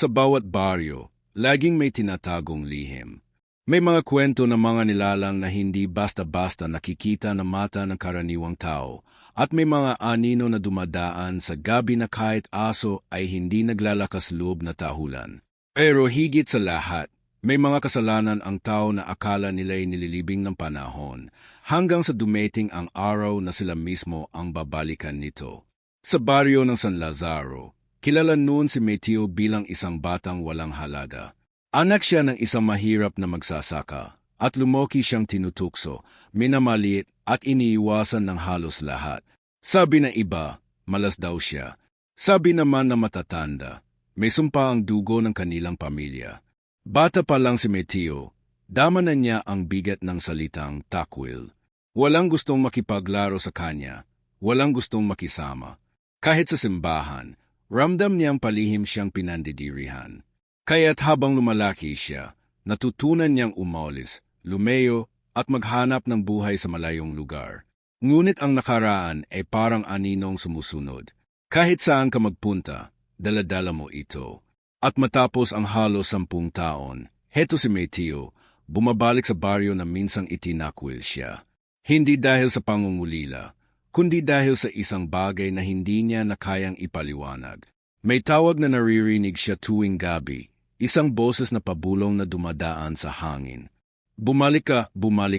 Sa bawat baryo, laging may tinatagong lihim. May mga kwento ng mga nilalang na hindi basta-basta nakikita ng mata ng karaniwang tao, at may mga anino na dumadaan sa gabi na kahit aso ay hindi naglalakas loob na tahulan. Pero higit sa lahat, may mga kasalanan ang tao na akala nila'y nililibing ng panahon, hanggang sa dumating ang araw na sila mismo ang babalikan nito. Sa baryo ng San Lazaro, kilala noon si Mateo bilang isang batang walang halaga. Anak siya ng isang mahirap na magsasaka, at lumoki siyang tinutukso, minamaliit at iniiwasan ng halos lahat. Sabi ng iba, malas daw siya. Sabi naman na matatanda, may sumpa ang dugo ng kanilang pamilya. Bata pa lang si Mateo, dama na niya ang bigat ng salitang takwil. Walang gustong makipaglaro sa kanya, walang gustong makisama. Kahit sa simbahan, ramdam niyang palihim siyang pinandidirihan. Kaya't habang lumalaki siya, natutunan niyang umalis, lumayo at maghanap ng buhay sa malayong lugar. Ngunit ang nakaraan ay parang aninong sumusunod. Kahit saan ka magpunta, dala-dala mo ito. At matapos ang halos 10 taon, heto si Mateo, bumabalik sa baryo na minsang itinakwil siya. Hindi dahil sa pangungulila, kundi dahil sa isang bagay na hindi niya na kayang ipaliwanag. May tawag na naririnig siya tuwing gabi, isang boses na pabulong na dumadaan sa hangin. Bumalik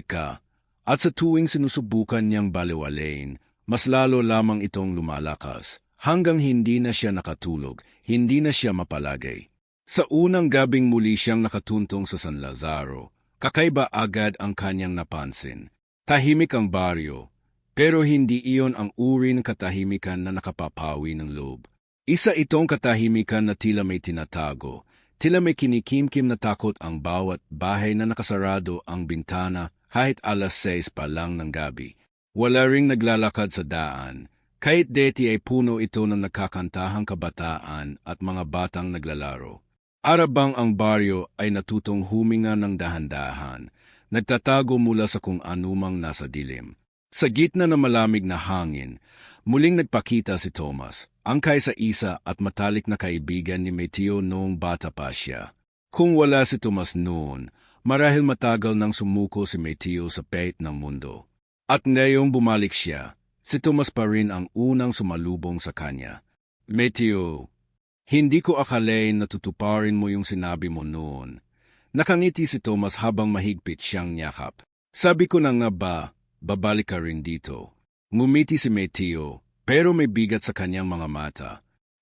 ka, at sa tuwing sinusubukan niyang baliwalain, mas lalo lamang itong lumalakas, hanggang hindi na siya nakatulog, hindi na siya mapalagay. Sa unang gabing muli siyang nakatuntong sa San Lazaro, kakaiba agad ang kanyang napansin. Tahimik ang baryo, pero hindi iyon ang uri ng katahimikan na nakapapawi ng loob. Isa itong katahimikan na tila may tinatago, tila may kinikimkim na takot ang bawat bahay na nakasarado ang bintana kahit 6:00 pa lang ng gabi. Wala ring naglalakad sa daan, kahit deti ay puno ito ng nakakantahang kabataan at mga batang naglalaro. Arabang ang baryo ay natutong huminga ng dahan-dahan, nagtatago mula sa kung anumang nasa dilim. Sa gitna ng malamig na hangin, muling nagpakita si Thomas, ang kaisa-isa at matalik na kaibigan ni Mateo noong bata pa siya. Kung wala si Thomas noon, marahil matagal nang sumuko si Mateo sa pait ng mundo. At ngayong bumalik siya, si Thomas pa rin ang unang sumalubong sa kanya. Mateo, hindi ko akalain na tutuparin mo yung sinabi mo noon. Nakangiti si Thomas habang mahigpit siyang yakap. Sabi ko na nga ba, babalik ka rin dito. Ngumiti si Mateo, pero may bigat sa kanyang mga mata.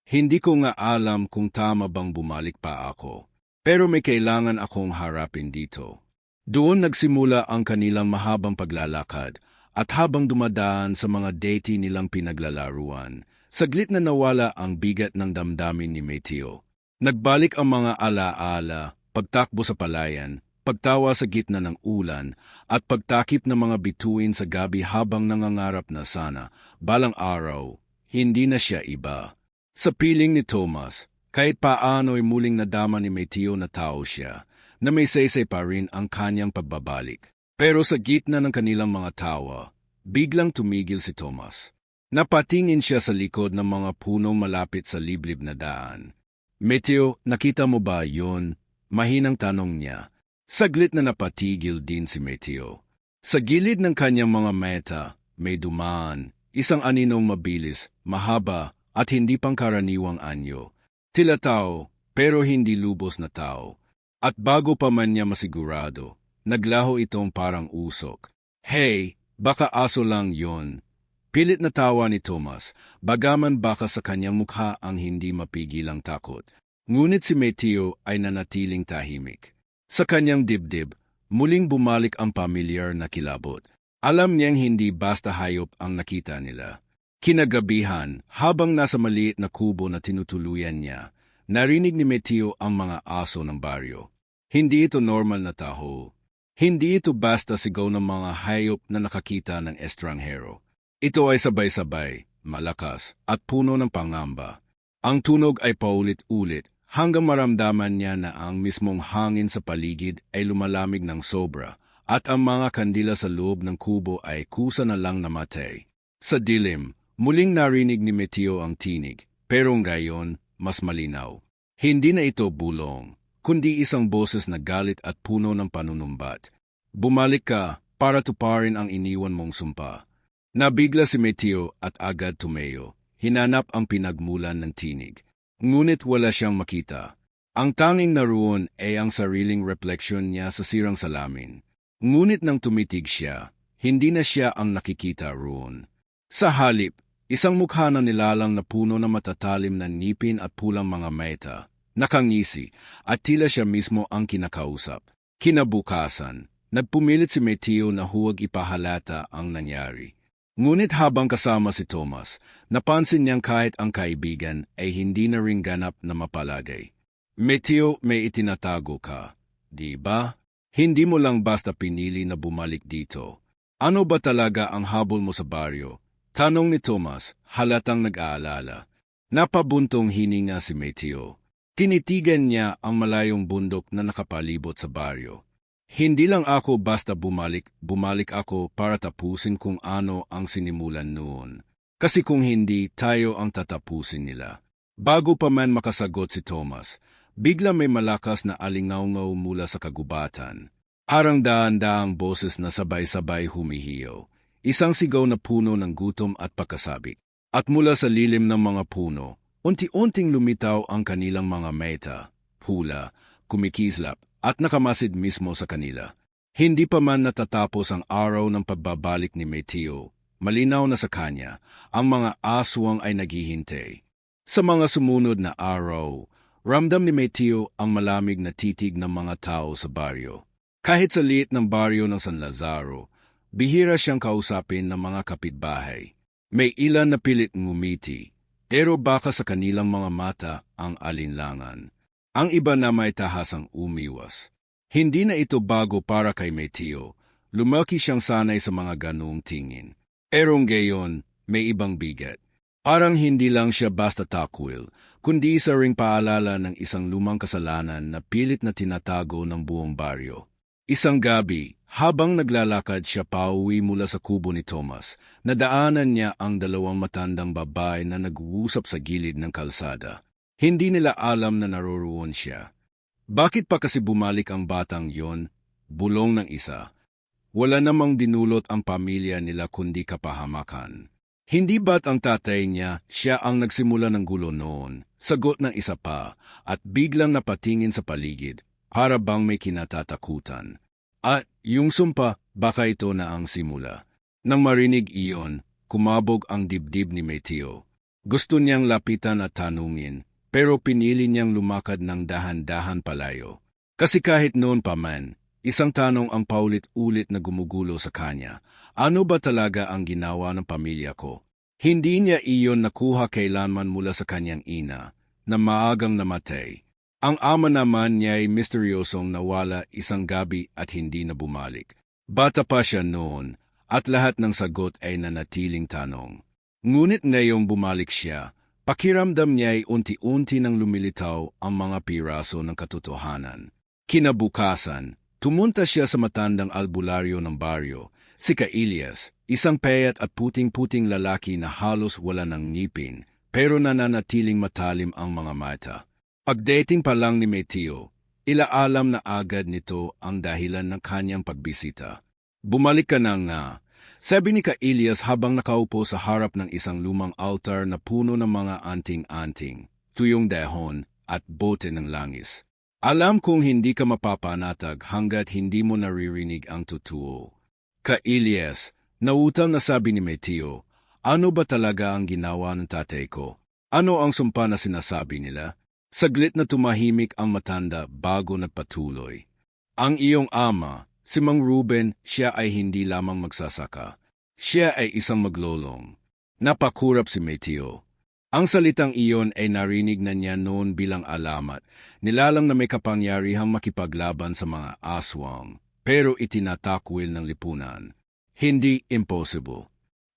Hindi ko nga alam kung tama bang bumalik pa ako, pero may kailangan akong harapin dito. Doon nagsimula ang kanilang mahabang paglalakad, at habang dumadaan sa mga date nilang pinaglalaruan, saglit na nawala ang bigat ng damdamin ni Mateo. Nagbalik ang mga alaala, pagtakbo sa palayan, pagtawa sa gitna ng ulan, at pagtakip ng mga bituin sa gabi habang nangangarap na sana, balang araw, hindi na siya iba. Sa piling ni Thomas, kahit paano'y muling nadama ni Mateo na tao siya, na may saysay pa rin ang kanyang pagbabalik. Pero sa gitna ng kanilang mga tawa, biglang tumigil si Thomas. Napatingin siya sa likod ng mga punong malapit sa liblib na daan. Mateo, nakita mo ba yun? Mahinang tanong niya. Saglit na napatigil din si Mateo. Sa gilid ng kanyang mga meta, may dumaan, isang aninong mabilis, mahaba, at hindi pangkaraniwang anyo. Tila tao, pero hindi lubos na tao. At bago pa man niya masigurado, naglaho itong parang usok. Hey, baka aso lang yon. Pilit na tawa ni Thomas, bagaman baka sa kanyang mukha ang hindi mapigilang takot. Ngunit si Mateo ay nanatiling tahimik. Sa kanyang dibdib, muling bumalik ang pamilyar na kilabot. Alam niyang hindi basta hayop ang nakita nila. Kinagabihan, habang nasa maliit na kubo na tinutuluyan niya, narinig ni Mateo ang mga aso ng baryo. Hindi ito normal na taho. Hindi ito basta sigaw ng mga hayop na nakakita ng estranghero. Ito ay sabay-sabay, malakas, at puno ng pangamba. Ang tunog ay paulit-ulit, hanggang maramdaman niya na ang mismong hangin sa paligid ay lumalamig ng sobra, at ang mga kandila sa loob ng kubo ay kusa na lang namatay. Sa dilim, muling narinig ni Mateo ang tinig, pero ngayon mas malinaw. Hindi na ito bulong, kundi isang boses na galit at puno ng panunumbat. Bumalik ka para tuparin ang iniwan mong sumpa. Nabigla si Meteo at agad tumayo. Hinanap ang pinagmulan ng tinig. Ngunit wala siyang makita. Ang tanging naroon ay ang sariling refleksyon niya sa sirang salamin. Ngunit nang tumitig siya, hindi na siya ang nakikita roon. Sa halip, isang mukha na nilalang na puno na matatalim na ngipin at pulang mga meta, nakangisi, at tila siya mismo ang kinakausap. Kinabukasan, nagpumilit si Meteo na huwag ipahalata ang nangyari. Ngunit habang kasama si Thomas, napansin niyang kahit ang kaibigan ay hindi na rin ganap na mapalagay. Meteo, may itinatago ka, di ba? Hindi mo lang basta pinili na bumalik dito. Ano ba talaga ang habol mo sa baryo? Tanong ni Thomas, halatang nag-aalala. Napabuntong hininga si Meteo. Tinitigan niya ang malayong bundok na nakapalibot sa baryo. Hindi lang ako basta bumalik ako para tapusin kung ano ang sinimulan noon. Kasi kung hindi, tayo ang tatapusin nila. Bago pa man makasagot si Thomas, bigla may malakas na alingaungaw mula sa kagubatan. Parang daan-daang boses na sabay-sabay humihiyaw. Isang sigaw na puno ng gutom at pagkasabik. At mula sa lilim ng mga puno, unti-unting lumitaw ang kanilang mga meta, hula, kumikislap, at nakamasid mismo sa kanila. Hindi pa man natatapos ang araw ng pagbabalik ni Meteo, malinaw na sa kanya, ang mga aswang ay naghihintay. Sa mga sumunod na araw, ramdam ni Meteo ang malamig na titig ng mga tao sa baryo. Kahit sa liit ng baryo ng San Lazaro, bihira siyang kausapin ng mga kapitbahay. May ilan na pilit ngumiti, pero baka sa kanilang mga mata ang alinlangan. Ang iba na may tahasang umiwas. Hindi na ito bago para kay Meteo. Lumaki siyang sanay sa mga ganung tingin. Pero ngayon, may ibang bigat. Parang hindi lang siya basta takwil, kundi isa ring paalala ng isang lumang kasalanan na pilit na tinatago ng buong baryo. Isang gabi, habang naglalakad siya pauwi mula sa kubo ni Thomas, nadaanan niya ang dalawang matandang babae na nag-uusap sa gilid ng kalsada. Hindi nila alam na naroroon siya. Bakit pa kasi bumalik ang batang yon? Bulong ng isa. Wala namang dinulot ang pamilya nila kundi kapahamakan. Hindi ba't ang tatay niya, siya ang nagsimula ng gulo noon? Sagot ng isa pa, at biglang napatingin sa paligid, para bang may kinatatakutan. At yung sumpa, baka ito na ang simula. Nang marinig iyon, kumabog ang dibdib ni Meteo. Gusto niyang lapitan at tanungin, pero pinili niyang lumakad ng dahan-dahan palayo. Kasi kahit noon pa man, isang tanong ang paulit-ulit na gumugulo sa kanya. Ano ba talaga ang ginawa ng pamilya ko? Hindi niya iyon nakuha kailanman mula sa kanyang ina, na maagang namatay. Ang ama naman niya ay misteryosong nawala isang gabi at hindi na bumalik. Bata pa siya noon, at lahat ng sagot ay nanatiling tanong. Ngunit ngayong bumalik siya, pakiramdam niya ay unti-unti nang lumilitaw ang mga piraso ng katotohanan. Kinabukasan, tumunta siya sa matandang albularyo ng baryo, si Elias, isang payat at puting-puting lalaki na halos wala ng ngipin, pero nananatiling matalim ang mga mata. Pagdating pa lang ni Meteo, ilaalam na agad nito ang dahilan ng kanyang pagbisita. Bumalik ka na nga, sabi ni Elias habang nakaupo sa harap ng isang lumang altar na puno ng mga anting-anting, tuyong dahon at bote ng langis. Alam kong hindi ka mapapanatag hanggat hindi mo naririnig ang totoo. Elias, nautal na sabi ni Meteo, ano ba talaga ang ginawa ng tatay ko? Ano ang sumpa na sinasabi nila? Saglit na tumahimik ang matanda bago nagpatuloy. Ang iyong ama, si Mang Ruben, siya ay hindi lamang magsasaka. Siya ay isang maglolong. Napakurap si Meteo. Ang salitang iyon ay narinig na niya noon bilang alamat, nilalang na may kapangyarihang makipaglaban sa mga aswang, pero itinatakwil ng lipunan. Hindi impossible.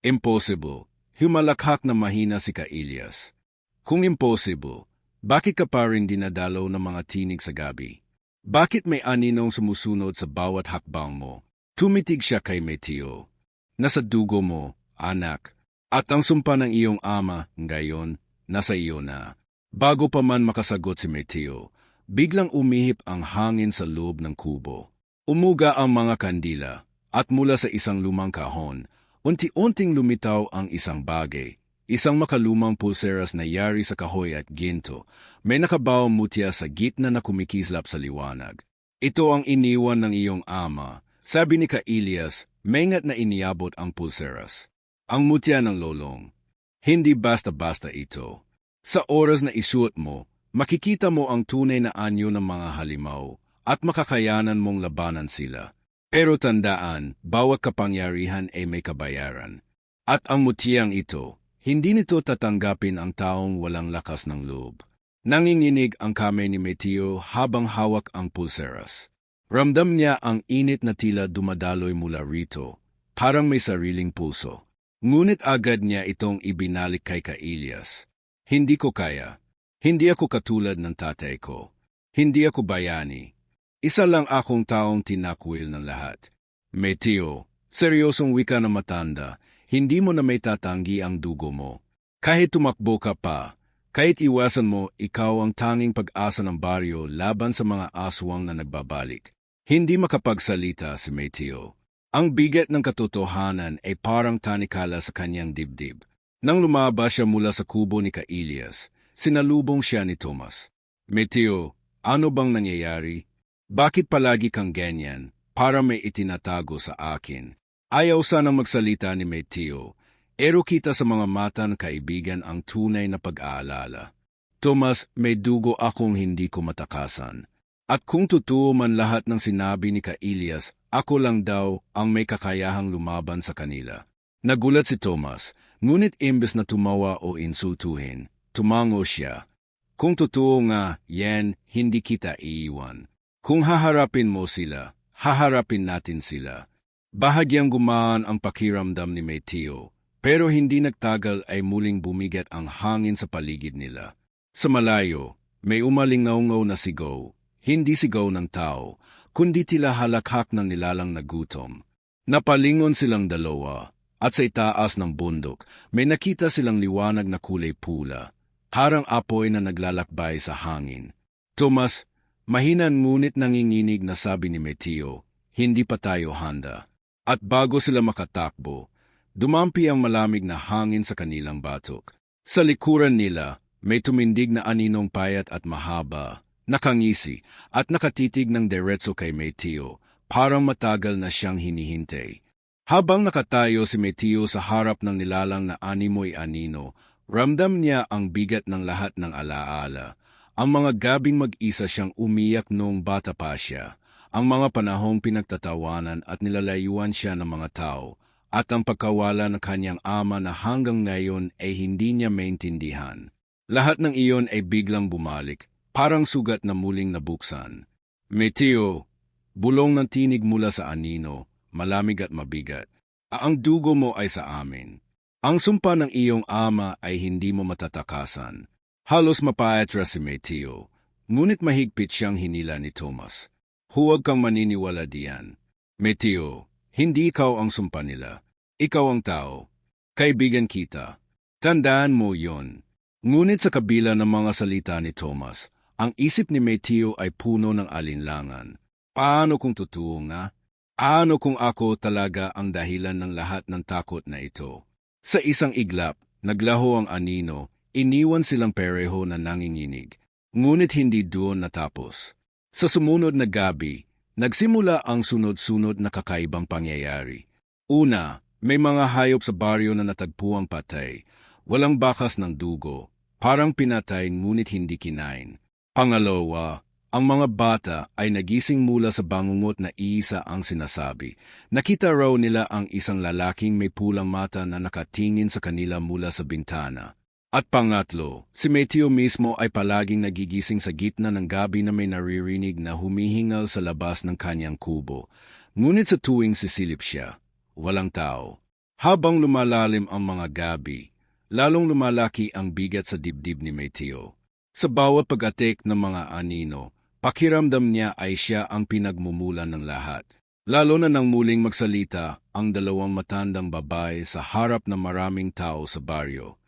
Impossible. Humalakhak na mahina si Elias. Kung impossible, bakit ka pa rin dinadalaw ng mga tinig sa gabi? Bakit may aninong sumusunod sa bawat hakbang mo? Tumitig siya kay Meteo. Nasa dugo mo, anak, at ang sumpa ng iyong ama, ngayon, nasa iyo na. Bago pa man makasagot si Mateo, biglang umihip ang hangin sa loob ng kubo. Umuga ang mga kandila, at mula sa isang lumang kahon, unti-unting lumitaw ang isang bagay, isang makalumang pulseras na yari sa kahoy at ginto, may nakabawang mutya sa gitna na kumikislap sa liwanag. Ito ang iniwan ng iyong ama, sabi ni Elias, maingat na iniabot ang pulseras. Ang mutya ng lolong. Hindi basta-basta ito. Sa oras na isuot mo, makikita mo ang tunay na anyo ng mga halimaw at makakayanan mong labanan sila. Pero tandaan, bawat kapangyarihan ay may kabayaran. At ang mutyang ito, hindi nito tatanggapin ang taong walang lakas ng loob. Nanginginig ang kamay ni Mateo habang hawak ang pulseras. Ramdam niya ang init na tila dumadaloy mula rito, parang may sariling puso. Ngunit agad niya itong ibinalik kay Elias. Hindi ko kaya. Hindi ako katulad ng tatay ko. Hindi ako bayani. Isa lang akong taong tinakwil ng lahat. Mateo, seryosong wika na matanda, hindi mo na may tatanggi ang dugo mo. Kahit tumakbo ka pa, kahit iwasan mo, ikaw ang tanging pag-asa ng baryo laban sa mga aswang na nagbabalik. Hindi makapagsalita si Mateo. Ang bigat ng katotohanan ay parang tanikala sa kanyang dibdib. Nang lumabas siya mula sa kubo ni Elias, sinalubong siya ni Thomas. Mateo, ano bang nangyayari? Bakit palagi kang ganyan, para may itinatago sa akin? Ayaw sanang magsalita ni Mateo, pero kita sa mga mata ng kaibigan ang tunay na pag-aalala. Thomas, may dugo akong hindi ko matakasan. At kung totoo man lahat ng sinabi ni Elias, ako lang daw ang may kakayahang lumaban sa kanila. Nagulat si Thomas, ngunit imbes na tumawa o insultuhin, tumango siya. Kung totoo nga, yan, hindi kita iiwan. Kung haharapin mo sila, haharapin natin sila. Bahagyang gumaan ang pakiramdam ni Mateo, pero hindi nagtagal ay muling bumigat ang hangin sa paligid nila. Sa malayo, may umalingaw-ngaw na sigaw, hindi sigaw ng tao, kundi tila halakhak ng nilalang na gutom. Napalingon silang dalawa, at sa itaas ng bundok, may nakita silang liwanag na kulay pula, parang apoy na naglalakbay sa hangin. Thomas, mahinan ngunit nanginginig na sabi ni Mateo, hindi pa tayo handa. At bago sila makatakbo, dumampi ang malamig na hangin sa kanilang batok. Sa likuran nila, may tumindig na aninong payat at mahaba, nakangisi at nakatitig ng diretso kay Mateo, parang matagal na siyang hinihintay. Habang nakatayo si Mateo sa harap ng nilalang na animoy anino, ramdam niya ang bigat ng lahat ng alaala. Ang mga gabing mag-isa siyang umiyak noong bata pa siya, ang mga panahong pinagtatawanan at nilalayuan siya ng mga tao, at ang pagkawala ng kanyang ama na hanggang ngayon ay hindi niya maintindihan. Lahat ng iyon ay biglang bumalik, parang sugat na muling nabuksan. Mateo, bulong ng tinig mula sa anino, malamig at mabigat. Ang dugo mo ay sa amin. Ang sumpa ng iyong ama ay hindi mo matatakasan. Halos mapaatras si Mateo, ngunit mahigpit siyang hinila ni Thomas. Huwag kang maniniwala diyan. Mateo, hindi ikaw ang sumpa nila. Ikaw ang tao. Kaibigan kita. Tandaan mo yon. Ngunit sa kabila ng mga salita ni Thomas, ang isip ni Mateo ay puno ng alinlangan. Paano kung totoo nga? Paano kung ako talaga ang dahilan ng lahat ng takot na ito? Sa isang iglap, naglaho ang anino. Iniwan silang pareho na nanginginig, ngunit hindi doon natapos. Sa sumunod na gabi, nagsimula ang sunod-sunod na kakaibang pangyayari. Una, may mga hayop sa baryo na natagpuang patay, walang bakas ng dugo, parang pinatay ngunit hindi kinain. Pangalawa, ang mga bata ay nagising mula sa bangungot na iisa ang sinasabi. Nakita raw nila ang isang lalaking may pulang mata na nakatingin sa kanila mula sa bintana. At pangatlo, si Mateo mismo ay palaging nagigising sa gitna ng gabi na may naririnig na humihingal sa labas ng kanyang kubo. Ngunit sa tuwing sisilip siya, walang tao. Habang lumalalim ang mga gabi, lalong lumalaki ang bigat sa dibdib ni Mateo. Sa bawat pag-atik ng mga anino, pakiramdam niya ay siya ang pinagmumulan ng lahat. Lalo na nang muling magsalita ang dalawang matandang babae sa harap ng maraming tao sa baryo.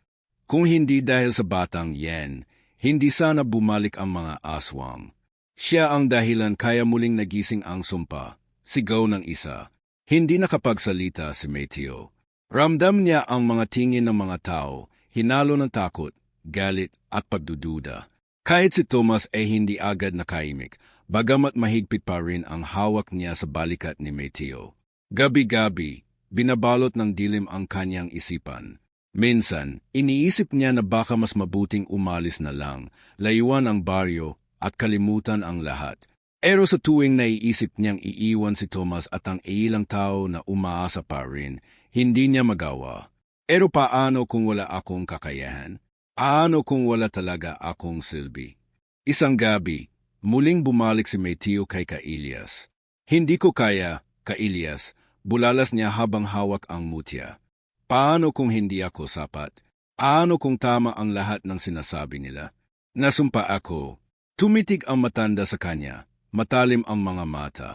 Kung hindi dahil sa batang yan, Hindi sana bumalik ang mga aswang. Siya ang dahilan kaya muling nagising ang sumpa. Sigaw ng isa. Hindi nakapagsalita si Mateo. Ramdam niya ang mga tingin ng mga tao, hinalo ng takot, galit at pagdududa. Kahit si Thomas ay hindi agad nakaimik, bagamat mahigpit pa rin ang hawak niya sa balikat ni Mateo. Gabi-gabi, binabalot ng dilim ang kanyang isipan. Minsan, iniisip niya na baka mas mabuting umalis na lang, layuan ang baryo at kalimutan ang lahat. Pero sa tuwing naiisip niyang iiwan si Thomas at ang ilang tao na umaasa pa rin, hindi niya magawa. Pero paano kung wala akong kakayahan? Paano kung wala talaga akong silbi? Isang gabi, muling bumalik si Mateo kay Ka-Elias. Hindi ko kaya, Ka-Elias, bulalas niya habang hawak ang mutya. Paano kung hindi ako sapat? Paano kung tama ang lahat ng sinasabi nila? Nasumpa ako. Tumitig ang matanda sa kanya. Matalim ang mga mata.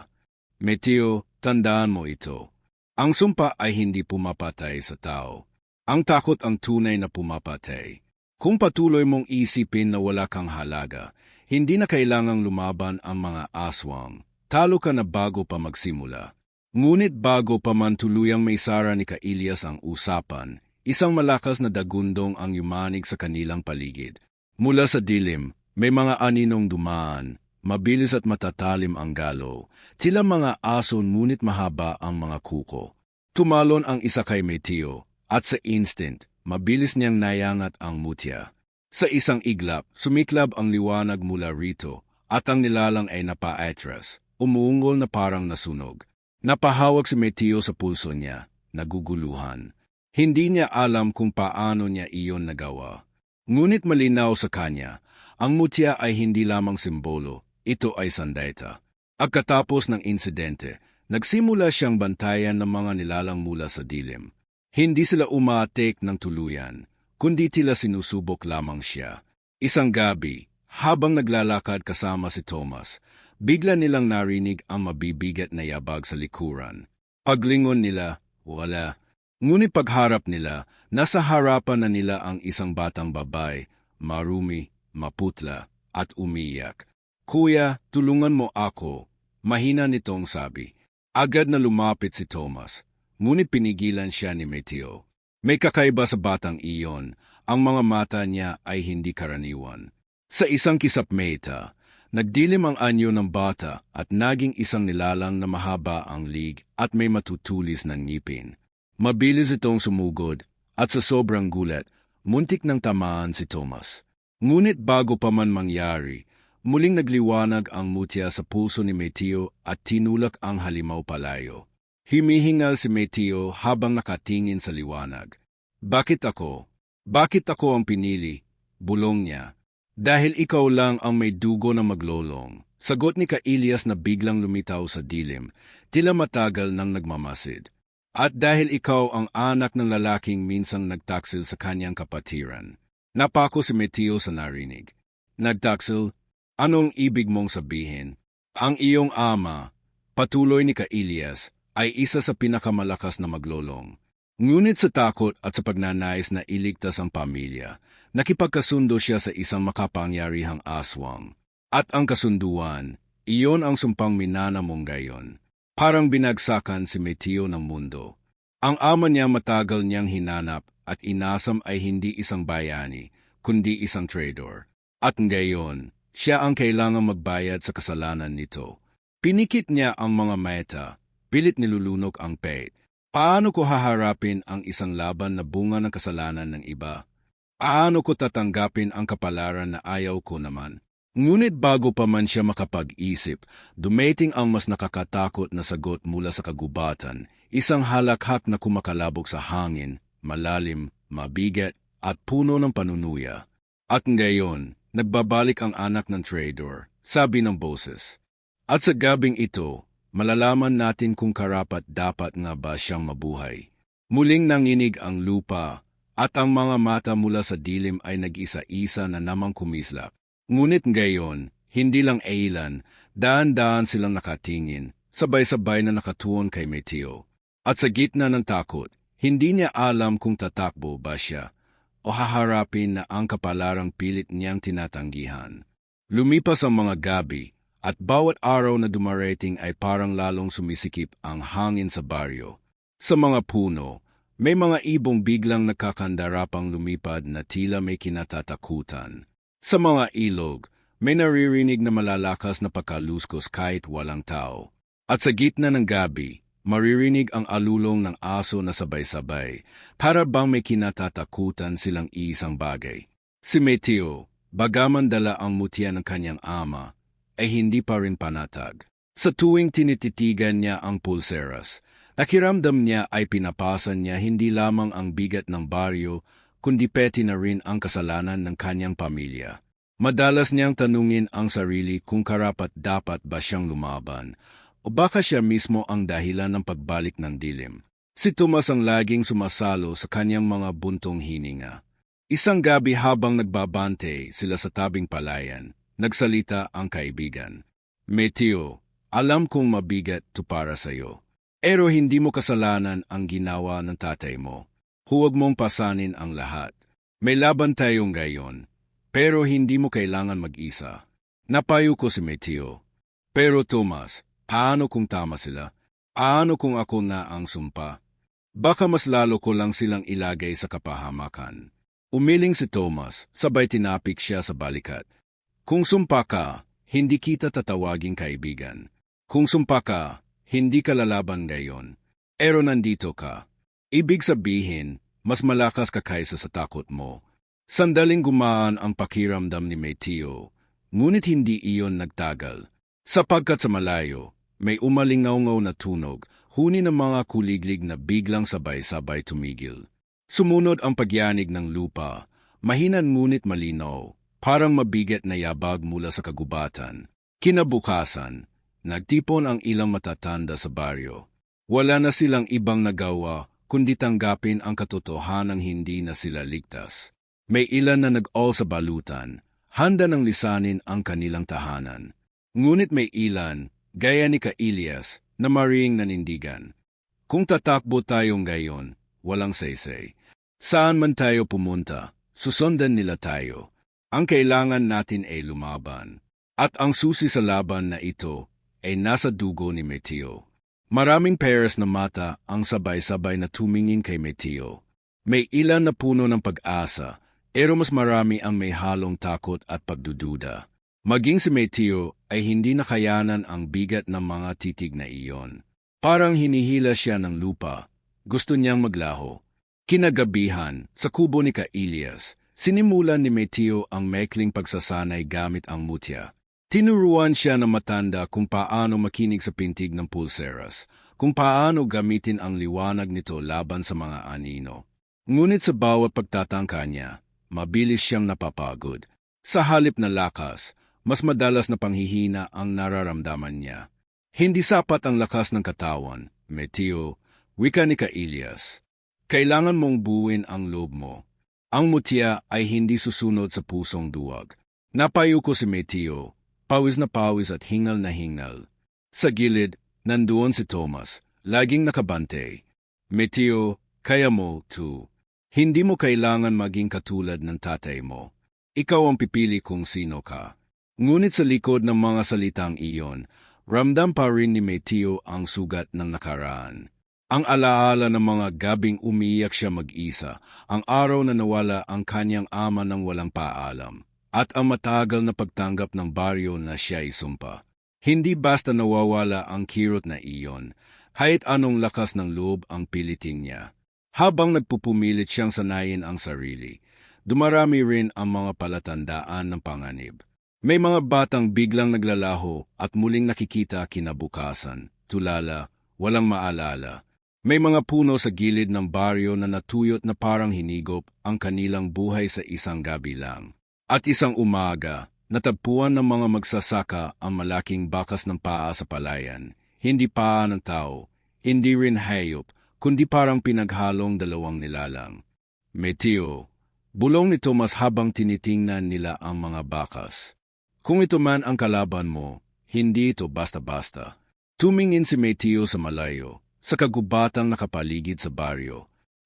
Mateo, tandaan mo ito. Ang sumpa ay hindi pumapatay sa tao. Ang takot ang tunay na pumapatay. Kung patuloy mong isipin na wala kang halaga, hindi na kailangang lumaban ang mga aswang. Talo ka na bago pa magsimula. Ngunit bago pa man tuluyang may sara ni Ka-Elias ang usapan, isang malakas na dagundong ang yumanig sa kanilang paligid. Mula sa dilim, may mga aninong dumaan, mabilis at matatalim ang galaw. Tila mga aso ngunit mahaba ang mga kuko. Tumalon ang isa kay Mateo, at sa instant, mabilis niyang nayangat ang mutya. Sa isang iglap, sumiklab ang liwanag mula rito, at ang nilalang ay napaatras, umuungol na parang nasunog. Napahawak si Mateo sa pulso niya, naguguluhan. Hindi niya alam kung paano niya iyon nagawa. Ngunit malinaw sa kanya, ang mutya ay hindi lamang simbolo, ito ay sandata. Pagkatapos ng insidente, nagsimula siyang bantayan ng mga nilalang mula sa dilim. Hindi sila umatek ng tuluyan, kundi tila sinusubok lamang siya. Isang gabi, habang naglalakad kasama si Thomas, bigla nilang narinig ang mabibigat na yabag sa likuran. Paglingon nila, wala. Ngunit pagharap nila, nasa harapan na nila ang isang batang babae, marumi, maputla, at umiyak. Kuya, tulungan mo ako. Mahina nitong sabi. Agad na lumapit si Thomas, ngunit pinigilan siya ni Mateo. May kakaiba sa batang iyon, ang mga mata niya ay hindi karaniwan. Sa isang kisapmeta, nagdilim ang anyo ng bata at naging isang nilalang na mahaba ang lig at may matutulis na ngipin. Mabilis itong sumugod at sa sobrang gulat, muntik nang tamaan si Thomas. Ngunit bago pa man mangyari, muling nagliwanag ang mutya sa puso ni Mateo at tinulak ang halimaw palayo. Himihingal si Mateo habang nakatingin sa liwanag. Bakit ako? Bakit ako ang pinili? Bulong niya. Dahil ikaw lang ang may dugo na maglolong. Sagot ni Ka-Elias na biglang lumitaw sa dilim, tila matagal nang nagmamasid. At dahil ikaw ang anak ng lalaking minsang nagtaksil sa kanyang kapatiran. Napako si Mateo sa narinig. Nagtaksil? Anong ibig mong sabihin? Ang iyong ama, patuloy ni Ka-Elias, ay isa sa pinakamalakas na maglolong. Ngunit sa takot at sa pagnanais na iligtas ang pamilya, nakipagkasundo siya sa isang makapangyarihang aswang. At ang kasunduan, iyon ang sumpang minana mong gayon. Parang binagsakan si Mateo ng mundo. Ang ama niya matagal niyang hinanap at inasam ay hindi isang bayani, kundi isang traitor. At ngayon, siya ang kailangang magbayad sa kasalanan nito. Pinikit niya ang mga meta, pilit nilulunok ang pait. Paano ko haharapin ang isang laban na bunga ng kasalanan ng iba? Paano ko tatanggapin ang kapalaran na ayaw ko naman? Ngunit bago pa man siya makapag-isip, dumating ang mas nakakatakot na sagot mula sa kagubatan, isang halakhak na kumakalabog sa hangin, malalim, mabigat, at puno ng panunuya. At ngayon, nagbabalik ang anak ng trader, sabi ng boses. At sa gabing ito, malalaman natin kung karapat-dapat nga ba siyang mabuhay. Muling nanginig ang lupa, at ang mga mata mula sa dilim ay nag-isa-isa na namang kumislap. Ngunit ngayon, hindi lang ilan, daan-daan silang nakatingin, sabay-sabay na nakatuon kay Mateo. At sa gitna ng takot, hindi niya alam kung tatakbo ba siya o haharapin na ang kapalarang pilit niyang tinatanggihan. Lumipas ang mga gabi at bawat araw na dumarating ay parang lalong sumisikip ang hangin sa baryo. Sa mga puno, may mga ibong biglang nakakandarapang lumipad na tila may kinatatakutan. Sa mga ilog, may naririnig na malalakas na pagkaluskos kahit walang tao. At sa gitna ng gabi, maririnig ang alulong ng aso na sabay-sabay, para bang may kinatatakutan silang isang bagay. Si Meteo, bagaman dala ang mutya ng kanyang ama, ay hindi pa rin panatag. Sa tuwing tinititigan niya ang pulseras, nakiramdam niya ay pinapasan niya hindi lamang ang bigat ng baryo, kundi peti na rin ang kasalanan ng kanyang pamilya. Madalas niyang tanungin ang sarili kung karapat-dapat ba siyang lumaban, o baka siya mismo ang dahilan ng pagbalik ng dilim. Si Tomas ang laging sumasalo sa kanyang mga buntong hininga. Isang gabi habang nagbabante sila sa tabing palayan, nagsalita ang kaibigan. Meteo, alam kong mabigat to para sa'yo. Pero hindi mo kasalanan ang ginawa ng tatay mo. Huwag mong pasanin ang lahat. May laban tayong gayon, pero hindi mo kailangan mag-isa. Napayo ko si Meteo. Pero Tomas, paano kung tama sila? Paano kung ako na ang sumpa? Baka mas lalo ko lang silang ilagay sa kapahamakan. Umiling si Tomas, sabay tinapik siya sa balikat. Kung sumpa ka, hindi kita tatawaging kaibigan. Kung sumpa ka, hindi ka lalaban ngayon. Pero nandito ka. Ibig sabihin, mas malakas ka kaysa sa takot mo. Sandaling gumaan ang pakiramdam ni Meteo, ngunit hindi iyon nagtagal. Sapagkat sa malayo, may umalingaw-ngaw na tunog, huni ng mga kuliglig na biglang sabay-sabay tumigil. Sumunod ang pagyanig ng lupa, mahinan ngunit malinaw, parang mabigat na yabag mula sa kagubatan. Kinabukasan, nagtipon ang ilang matatanda sa baryo. Wala na silang ibang nagawa, kundi tanggapin ang katotohanang hindi na sila ligtas. May ilan na nag-all sa balutan, handa ng lisanin ang kanilang tahanan. Ngunit may ilan, gaya ni Elias, na maring nanindigan. Kung tatakbo tayong gayon, walang saysay. Saan man tayo pumunta, susundan nila tayo. Ang kailangan natin ay lumaban. At ang susi sa laban na ito ay nasa dugo ni Meteo. Maraming peres na mata ang sabay-sabay na tumingin kay Meteo. May ilan na puno ng pag-asa, pero mas marami ang may halong takot at pagdududa. Maging si Meteo ay hindi nakayanan ang bigat ng mga titig na iyon. Parang hinihila siya ng lupa. Gusto niyang maglaho. Kinagabihan, sa kubo ni Elias, sinimulan ni Meteo ang maikling pagsasanay gamit ang mutya. Tinuruan siya ng matanda kung paano makinig sa pintig ng pulseras, kung paano gamitin ang liwanag nito laban sa mga anino. Ngunit sa bawat pagtatangka niya, mabilis siyang napapagod. Sa halip na lakas, mas madalas na panghihina ang nararamdaman niya. Hindi sapat ang lakas ng katawan, Meteo, wika ni Elias. Kailangan mong buuin ang loob mo. Ang mutya ay hindi susunod sa pusong duwag. Napayo ko si Meteo, pawis na pawis at hingal na hingal. Sa gilid, nandoon si Tomas, laging nakabante. Meteo, kaya mo, too. Hindi mo kailangan maging katulad ng tatay mo. Ikaw ang pipili kung sino ka. Ngunit sa likod ng mga salitang iyon, ramdam pa rin ni Meteo ang sugat ng nakaraan. Ang alaala ng mga gabing umiyak siya mag-isa, ang araw na nawala ang kanyang ama ng walang paalam, at ang matagal na pagtanggap ng baryo na siya isumpa. Hindi basta nawawala ang kirot na iyon, kahit anong lakas ng loob ang pilitin niya. Habang nagpupumilit siyang sanayin ang sarili, dumarami rin ang mga palatandaan ng panganib. May mga batang biglang naglalaho at muling nakikita kinabukasan, tulala, walang maalala. May mga puno sa gilid ng baryo na natuyot na parang hinigop ang kanilang buhay sa isang gabi lang. At isang umaga, natagpuan ng mga magsasaka ang malaking bakas ng paa sa palayan. Hindi paa ng tao, hindi rin hayop, kundi parang pinaghalong dalawang nilalang. Meteo, bulong ni Tomas habang tinitingnan nila ang mga bakas. Kung ito man ang kalaban mo, hindi ito basta-basta. Tumingin si Meteo sa malayo, sa kagubatang nakapaligid sa baryo.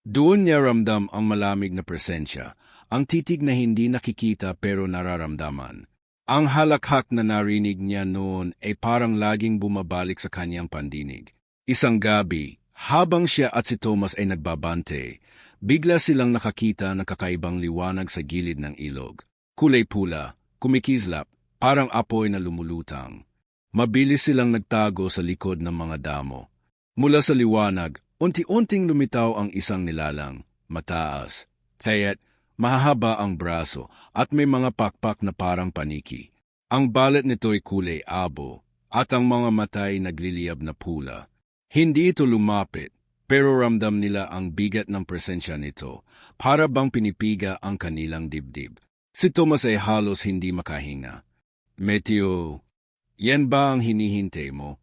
Doon niya ramdam ang malamig na presensya, ang titig na hindi nakikita pero nararamdaman. Ang halakhak na narinig niya noon ay parang laging bumabalik sa kanyang pandinig. Isang gabi, habang siya at si Thomas ay nagbabante, bigla silang nakakita ng kakaibang liwanag sa gilid ng ilog. Kulay pula, kumikislap, parang apoy na lumulutang. Mabilis silang nagtago sa likod ng mga damo. Mula sa liwanag, unti-unting lumitaw ang isang nilalang, mataas, kaya't mahahaba ang braso at may mga pakpak na parang paniki. Ang balat nito'y kulay abo at ang mga matay nagliliyab na pula. Hindi ito lumapit, pero ramdam nila ang bigat ng presensya nito, para bang pinipiga ang kanilang dibdib. Si Thomas ay halos hindi makahinga. Meteo, yan ba ang hinihintay mo?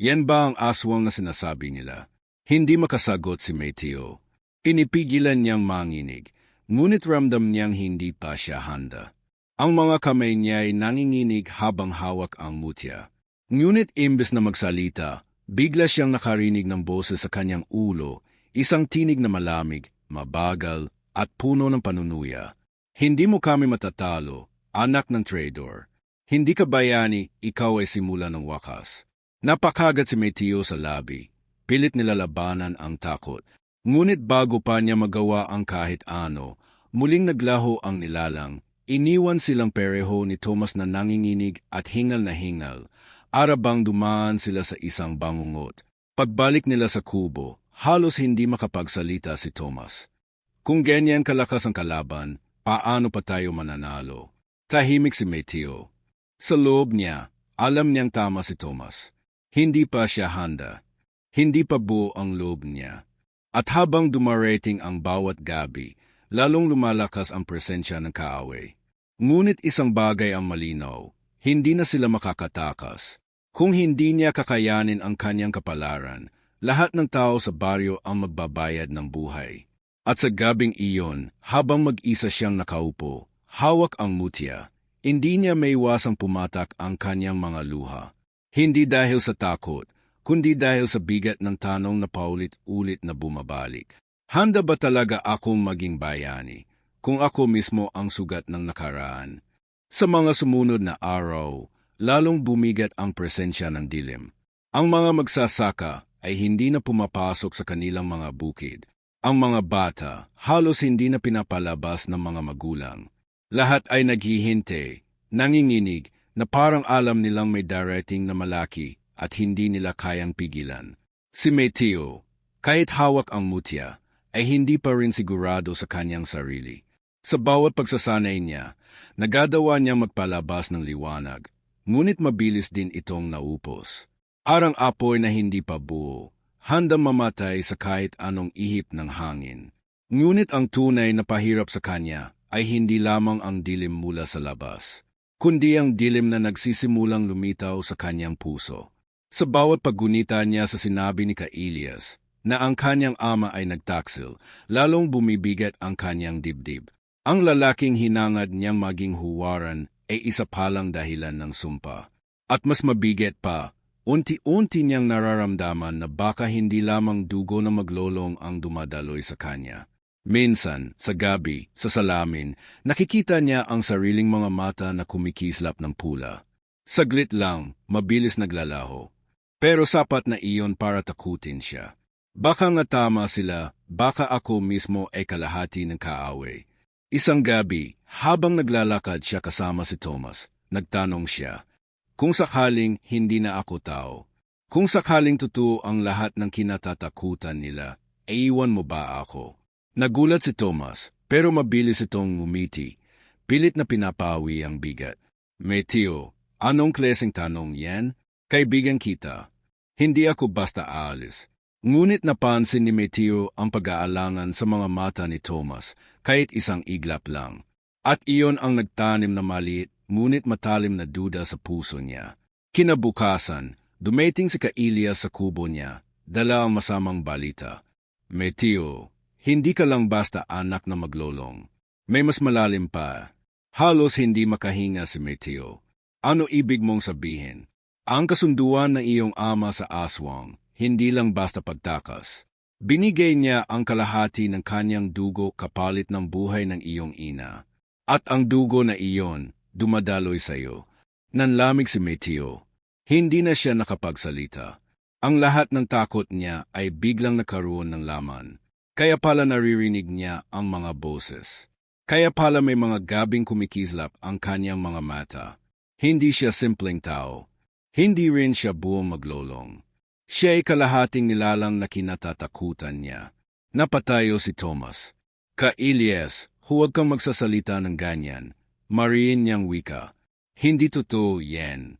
Yan ba ang aswang na sinasabi nila? Hindi makasagot si Meteo. Inipigilan niyang manginig, ngunit ramdam niyang hindi pa siya handa. Ang mga kamay niya ay nanginginig habang hawak ang mutya. Ngunit imbes na magsalita, bigla siyang nakarinig ng boses sa kanyang ulo, isang tinig na malamig, mabagal, at puno ng panunuya. Hindi mo kami matatalo, anak ng traidor. Hindi ka bayani, ikaw ay simula ng wakas. Napakagat si Meteo sa labi. Pilit nilalabanan ang takot. Ngunit bago pa niya magawa ang kahit ano, muling naglaho ang nilalang. Iniwan silang pareho ni Thomas na nanginginig at hingal na hingal. Arabang dumaan sila sa isang bangungot. Pagbalik nila sa kubo, halos hindi makapagsalita si Thomas. Kung ganyan kalakas ang kalaban, paano pa tayo mananalo? Tahimik si Meteo. Sa loob niya, alam niyang tama si Thomas. Hindi pa siya handa. Hindi pa buo ang loob niya. At habang dumarating ang bawat gabi, lalong lumalakas ang presensya ng kaaway. Ngunit isang bagay ang malinaw, hindi na sila makakatakas. Kung hindi niya kakayanin ang kanyang kapalaran, lahat ng tao sa baryo ang magbabayad ng buhay. At sa gabing iyon, habang mag-isa siyang nakaupo, hawak ang mutya, hindi niya maiwasang pumatak ang kanyang mga luha. Hindi dahil sa takot, kundi dahil sa bigat ng tanong na paulit-ulit na bumabalik. Handa ba talaga akong maging bayani, kung ako mismo ang sugat ng nakaraan? Sa mga sumunod na araw, lalong bumigat ang presensya ng dilim. Ang mga magsasaka ay hindi na pumapasok sa kanilang mga bukid. Ang mga bata halos hindi na pinapalabas ng mga magulang. Lahat ay naghihintay, nanginginig, na parang alam nilang may darating na malaki at hindi nila kayang pigilan. Si Meteo, kahit hawak ang mutya, ay hindi pa rin sigurado sa kanyang sarili. Sa bawat pagsasanay niya, nagadawa niyang magpalabas ng liwanag, ngunit mabilis din itong naupos. Parang apoy na hindi pa buo, handang mamatay sa kahit anong ihip ng hangin. Ngunit ang tunay na pahirap sa kanya ay hindi lamang ang dilim mula sa labas, kundi ang dilim na nagsisimulang lumitaw sa kanyang puso. Sa bawat paggunita niya sa sinabi ni Elias, na ang kanyang ama ay nagtaksil, lalong bumibigat ang kanyang dibdib. Ang lalaking hinangad niyang maging huwaran ay isa palang dahilan ng sumpa. At mas mabigat pa, unti-unti niyang nararamdaman na baka hindi lamang dugo na maglolong ang dumadaloy sa kanya. Minsan, sa gabi, sa salamin, nakikita niya ang sariling mga mata na kumikislap ng pula. Saglit lang, mabilis naglalaho. Pero sapat na iyon para takutin siya. Baka nga tama sila, baka ako mismo ay kalahati ng kaaway. Isang gabi, habang naglalakad siya kasama si Thomas, nagtanong siya, kung sakaling hindi na ako tao, kung sakaling totoo ang lahat ng kinatatakutan nila, iiwan mo ba ako? Nagulat si Thomas, pero mabilis itong ngumiti, pilit na pinapawi ang bigat. Meteo, anong klaseng tanong yan? Kaibigan kita. Hindi ako basta aalis. Ngunit napansin ni Meteo ang pag-aalangan sa mga mata ni Thomas, kahit isang iglap lang. At iyon ang nagtanim na maliit, ngunit matalim na duda sa puso niya. Kinabukasan, dumating si Elias sa kubo niya, dala ang masamang balita. Meteo, hindi ka lang basta anak na maglolong. May mas malalim pa. Halos hindi makahinga si Meteo. Ano ibig mong sabihin? Ang kasunduan ng iyong ama sa aswang, hindi lang basta pagtakas. Binigay niya ang kalahati ng kanyang dugo kapalit ng buhay ng iyong ina. At ang dugo na iyon, dumadaloy sa iyo. Nanlamig si Mateo. Hindi na siya nakapagsalita. Ang lahat ng takot niya ay biglang nakaroon ng laman. Kaya pala naririnig niya ang mga boses. Kaya pala may mga gabing kumikislap ang kanyang mga mata. Hindi siya simpleng tao. Hindi rin siya buong maglolong. Siya ay kalahating nilalang na kinatatakutan niya. Napatayo si Thomas. Ka-Elias, huwag kang magsasalita ng ganyan. Mariin niyang wika. Hindi totoo yan.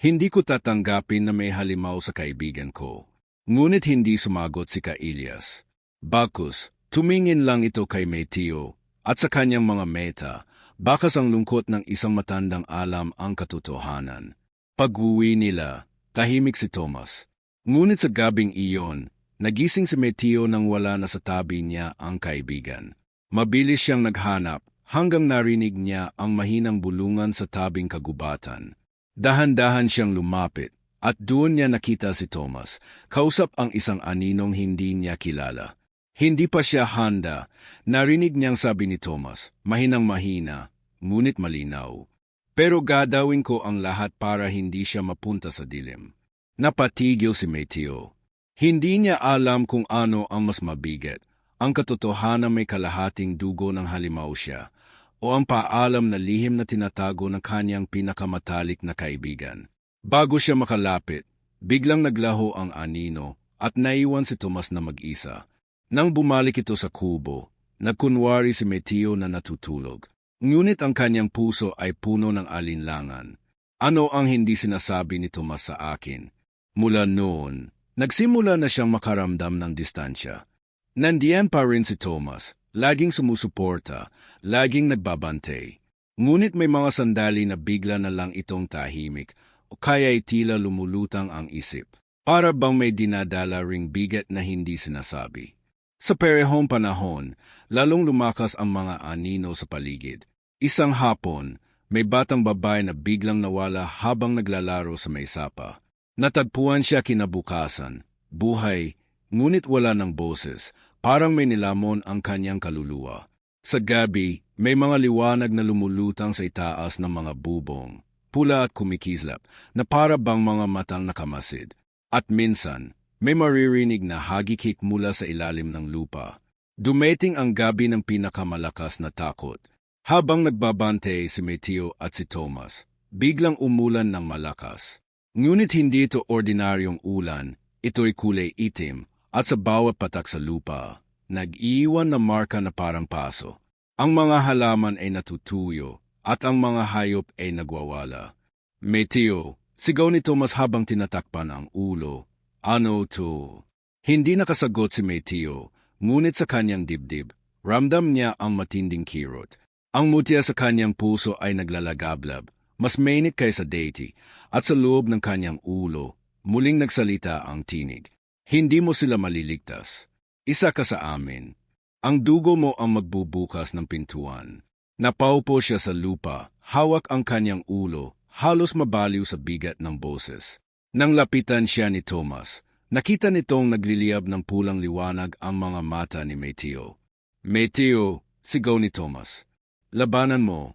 Hindi ko tatanggapin na may halimaw sa kaibigan ko. Ngunit hindi sumagot si Ka-Elias. Bakus, tumingin lang ito kay Mateo at sa kanyang mga meta, bakas ang lungkot ng isang matandang alam ang katotohanan. Pag-uwi nila, tahimik si Thomas. Ngunit sa gabing iyon, nagising si Mateo nang wala na sa tabi niya ang kaibigan. Mabilis siyang naghanap hanggang narinig niya ang mahinang bulungan sa tabing kagubatan. Dahan-dahan siyang lumapit at doon niya nakita si Thomas, kausap ang isang aninong hindi niya kilala. Hindi pa siya handa, narinig niyang sabi ni Thomas, mahinang-mahina, ngunit malinaw. Pero gagawin ko ang lahat para hindi siya mapunta sa dilim. Napatigil si Mateo. Hindi niya alam kung ano ang mas mabigat, ang katotohanan may kalahating dugo ng halimaw siya, o ang paalam na lihim na tinatago ng kanyang pinakamatalik na kaibigan. Bago siya makalapit, biglang naglaho ang anino at naiwan si Tomas na mag-isa. Nang bumalik ito sa kubo, nagkunwari si Mateo na natutulog. Ngunit ang kanyang puso ay puno ng alinlangan. Ano ang hindi sinasabi ni Tomas sa akin? Mula noon, nagsimula na siyang makaramdam ng distansya. Nandiyan pa rin si Thomas, laging sumusuporta, laging nagbabantay. Ngunit may mga sandali na bigla na lang itong tahimik, o kaya'y tila lumulutang ang isip. Para bang may dinadala ring bigat na hindi sinasabi. Sa parehong panahon, lalong lumakas ang mga anino sa paligid. Isang hapon, may batang babae na biglang nawala habang naglalaro sa may sapa. Natagpuan siya kinabukasan, buhay, ngunit wala ng boses, parang may nilamon ang kanyang kaluluwa. Sa gabi, may mga liwanag na lumulutang sa itaas ng mga bubong, pula at kumikislap, na para bang mga matang nakamasid. At minsan, may maririnig na hagikik mula sa ilalim ng lupa. Dumating ang gabi ng pinakamalakas na takot. Habang nagbabante si Mateo at si Thomas, biglang umulan ng malakas. Ngunit hindi ito ordinaryong ulan, ito'y kulay itim, at sa bawat patak sa lupa, nag-iiwan na marka na parang paso. Ang mga halaman ay natutuyo, at ang mga hayop ay nagwawala. Mateo, sigaw ni Thomas habang tinatakpan ang ulo. Ano to? Hindi nakasagot si Mateo, ngunit sa kanyang dibdib, ramdam niya ang matinding kirot. Ang mutya sa kanyang puso ay naglalagablab. Mas mainit kaysa dati, at sa loob ng kanyang ulo, muling nagsalita ang tinig. Hindi mo sila maliligtas. Isa ka sa amin. Ang dugo mo ang magbubukas ng pintuan. Napaupo siya sa lupa, hawak ang kanyang ulo, halos mabaliw sa bigat ng boses. Nang lapitan siya ni Thomas, nakita nitong nagliliyab ng pulang liwanag ang mga mata ni Mateo. Mateo, sigaw ni Thomas. Labanan mo.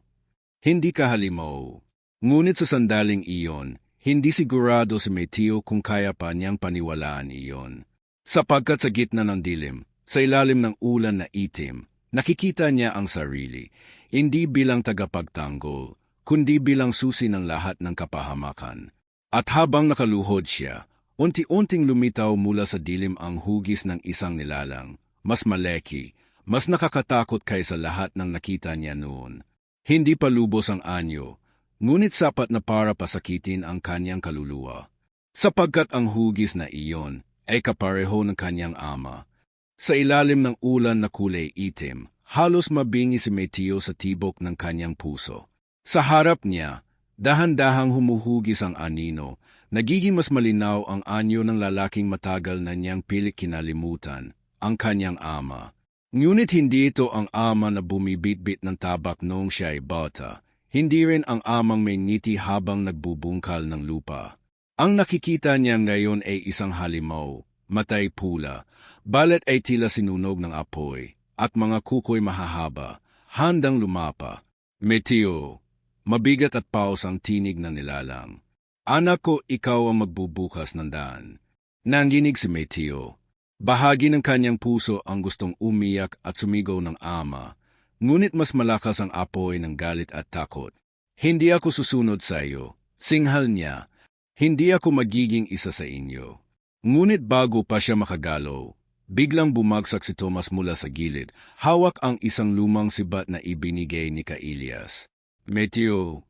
Hindi ka halimaw. Ngunit sa sandaling iyon, hindi sigurado si Mateo kung kaya pa niyang paniwalaan iyon. Sapagkat sa gitna ng dilim, sa ilalim ng ulan na itim, nakikita niya ang sarili, hindi bilang tagapagtanggol, kundi bilang susi ng lahat ng kapahamakan. At habang nakaluhod siya, unti-unting lumitaw mula sa dilim ang hugis ng isang nilalang, mas malaki, mas nakakatakot kaysa lahat ng nakita niya noon. Hindi pa lubos ang anyo, ngunit sapat na para pasakitin ang kanyang kaluluwa, sapagkat ang hugis na iyon ay kapareho ng kanyang ama. Sa ilalim ng ulan na kulay itim, halos mabingi si Mateo sa tibok ng kanyang puso. Sa harap niya, dahan-dahang humuhugis ang anino, nagiging mas malinaw ang anyo ng lalaking matagal na niyang pilit kinalimutan, ang kanyang ama. Ngunit hindi ito ang ama na bumibitbit ng tabak noong siya ay bata. Hindi rin ang amang may ngiti habang nagbubungkal ng lupa. Ang nakikita niya ngayon ay isang halimaw, matay pula, balat ay tila sinunog ng apoy, at mga kuko'y mahahaba, handang lumapa. Meteo, mabigat at paos ang tinig ng nilalang. Anak ko, ikaw ang magbubukas ng daan. Nanginig si Meteo. Bahagi ng kanyang puso ang gustong umiyak at sumigaw ng ama, ngunit mas malakas ang apoy ng galit at takot. Hindi ako susunod sa iyo, singhal niya. Hindi ako magiging isa sa inyo. Ngunit bago pa siya makagalaw, biglang bumagsak si Thomas mula sa gilid, hawak ang isang lumang sibat na ibinigay ni Elias. Meteo,